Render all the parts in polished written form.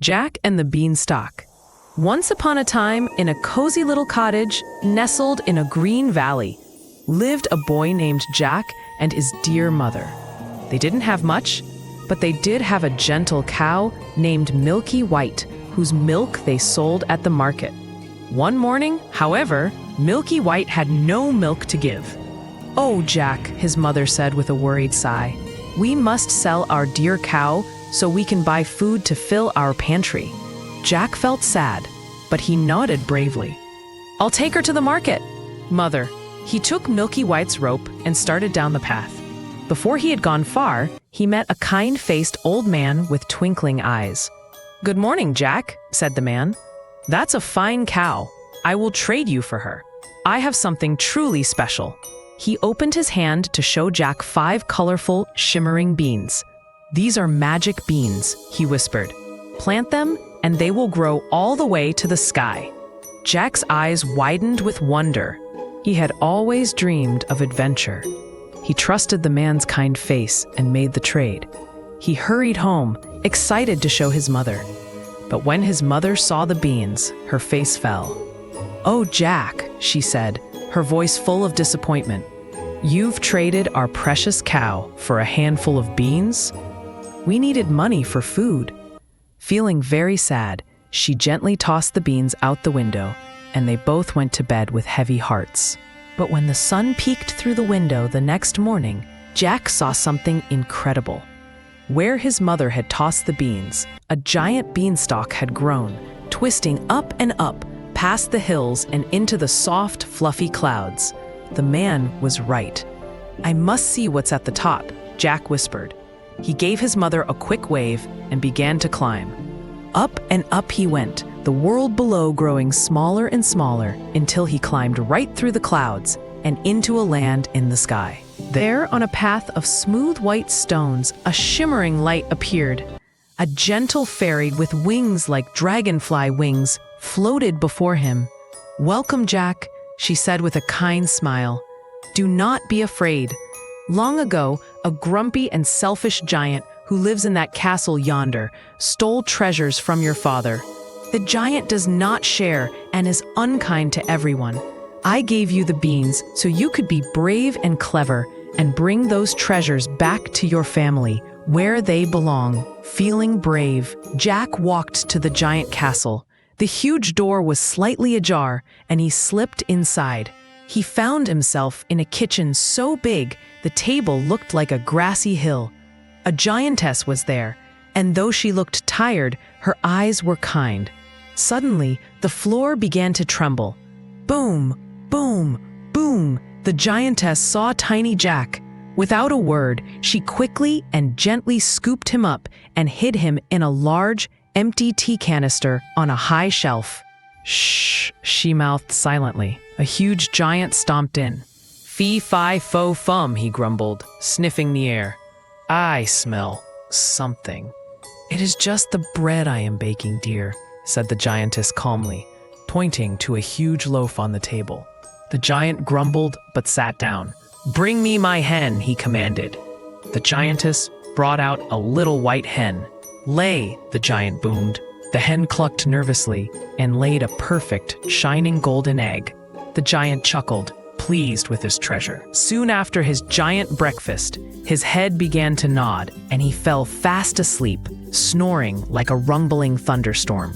Jack and the Beanstalk. Once upon a time, in a cozy little cottage nestled in a green valley, lived a boy named Jack and his dear mother. They didn't have much, but they did have a gentle cow named Milky White, whose milk they sold at the market. One morning, however, Milky White had no milk to give. "Oh, Jack," his mother said with a worried sigh, "we must sell our dear cow so we can buy food to fill our pantry." Jack felt sad, but he nodded bravely. "I'll take her to the market, Mother." He took Milky White's rope and started down the path. Before he had gone far, he met a kind-faced old man with twinkling eyes. "Good morning, Jack," said the man. "That's a fine cow. I will trade you for her. I have something truly special." He opened his hand to show Jack 5 colorful, shimmering beans. "These are magic beans," he whispered. "Plant them, and they will grow all the way to the sky." Jack's eyes widened with wonder. He had always dreamed of adventure. He trusted the man's kind face and made the trade. He hurried home, excited to show his mother. But when his mother saw the beans, her face fell. "Oh, Jack," she said, her voice full of disappointment. "You've traded our precious cow for a handful of beans? We needed money for food." Feeling very sad, she gently tossed the beans out the window, and they both went to bed with heavy hearts. But when the sun peeked through the window the next morning, Jack saw something incredible. Where his mother had tossed the beans, a giant beanstalk had grown, twisting up and up, past the hills and into the soft, fluffy clouds. The man was right. "I must see what's at the top," Jack whispered. He gave his mother a quick wave and began to climb. Up and up he went, the world below growing smaller and smaller until he climbed right through the clouds and into a land in the sky. There, on a path of smooth white stones, a shimmering light appeared. A gentle fairy with wings like dragonfly wings floated before him. "Welcome, Jack," she said with a kind smile. "Do not be afraid. Long ago, a grumpy and selfish giant who lives in that castle yonder stole treasures from your father. The giant does not share and is unkind to everyone. I gave you the beans so you could be brave and clever and bring those treasures back to your family, where they belong." Feeling brave, Jack walked to the giant castle. The huge door was slightly ajar, and he slipped inside. He found himself in a kitchen so big the table looked like a grassy hill. A giantess was there, and though she looked tired, her eyes were kind. Suddenly, the floor began to tremble. Boom, boom, boom, the giantess saw tiny Jack. Without a word, she quickly and gently scooped him up and hid him in a large, empty tea canister on a high shelf. "Shh," she mouthed silently. A huge giant stomped in. "Fee-fi-fo-fum," he grumbled, sniffing the air. "I smell something." "It is just the bread I am baking, dear," said the giantess calmly, pointing to a huge loaf on the table. The giant grumbled but sat down. "Bring me my hen," he commanded. The giantess brought out a little white hen. "Lay," the giant boomed. The hen clucked nervously and laid a perfect, shining golden egg. The giant chuckled, pleased with his treasure. Soon after his giant breakfast, his head began to nod, and he fell fast asleep, snoring like a rumbling thunderstorm.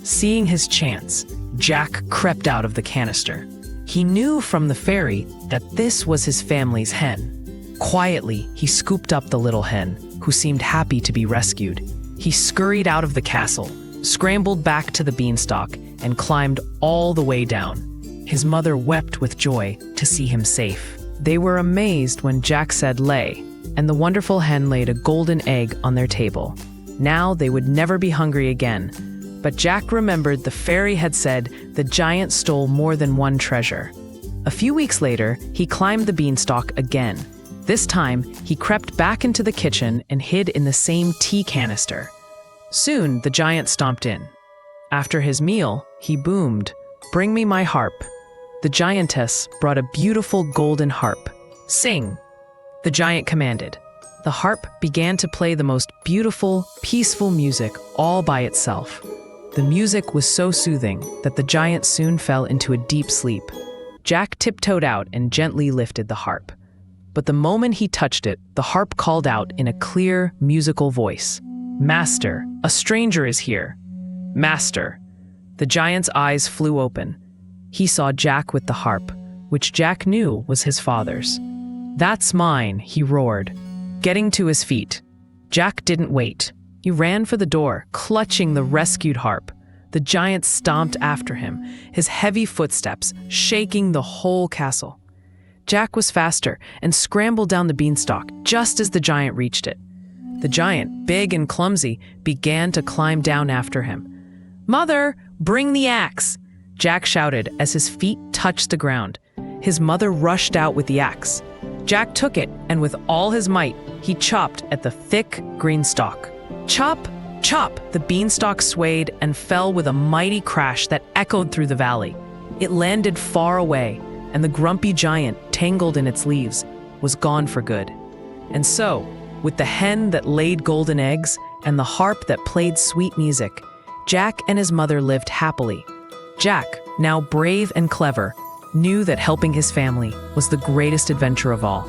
Seeing his chance, Jack crept out of the canister. He knew from the fairy that this was his family's hen. Quietly, he scooped up the little hen, who seemed happy to be rescued. He scurried out of the castle, scrambled back to the beanstalk, and climbed all the way down. His mother wept with joy to see him safe. They were amazed when Jack said lay, and the wonderful hen laid a golden egg on their table. Now they would never be hungry again. But Jack remembered the fairy had said the giant stole more than one treasure. A few weeks later, he climbed the beanstalk again. This time, he crept back into the kitchen and hid in the same tea canister. Soon, the giant stomped in. After his meal, he boomed, "Bring me my harp." The giantess brought a beautiful golden harp. "Sing," the giant commanded. the harp began to play the most beautiful, peaceful music all by itself. The music was so soothing that the giant soon fell into a deep sleep. Jack tiptoed out and gently lifted the harp. But the moment he touched it, the harp called out in a clear, musical voice, "Master, a stranger is here. Master." The giant's eyes flew open. He saw Jack with the harp, which Jack knew was his father's. "That's mine," he roared. Getting to his feet, Jack didn't wait. He ran for the door, clutching the rescued harp. The giant stomped after him, his heavy footsteps shaking the whole castle. Jack was faster and scrambled down the beanstalk just as the giant reached it. The giant, big and clumsy, began to climb down after him. "Mother, bring the axe!" Jack shouted as his feet touched the ground. His mother rushed out with the axe. Jack took it, and with all his might, he chopped at the thick green stalk. Chop, chop! The beanstalk swayed and fell with a mighty crash that echoed through the valley. It landed far away, and the grumpy giant, tangled in its leaves, was gone for good. And so, with the hen that laid golden eggs and the harp that played sweet music, Jack and his mother lived happily. Jack, now brave and clever, knew that helping his family was the greatest adventure of all.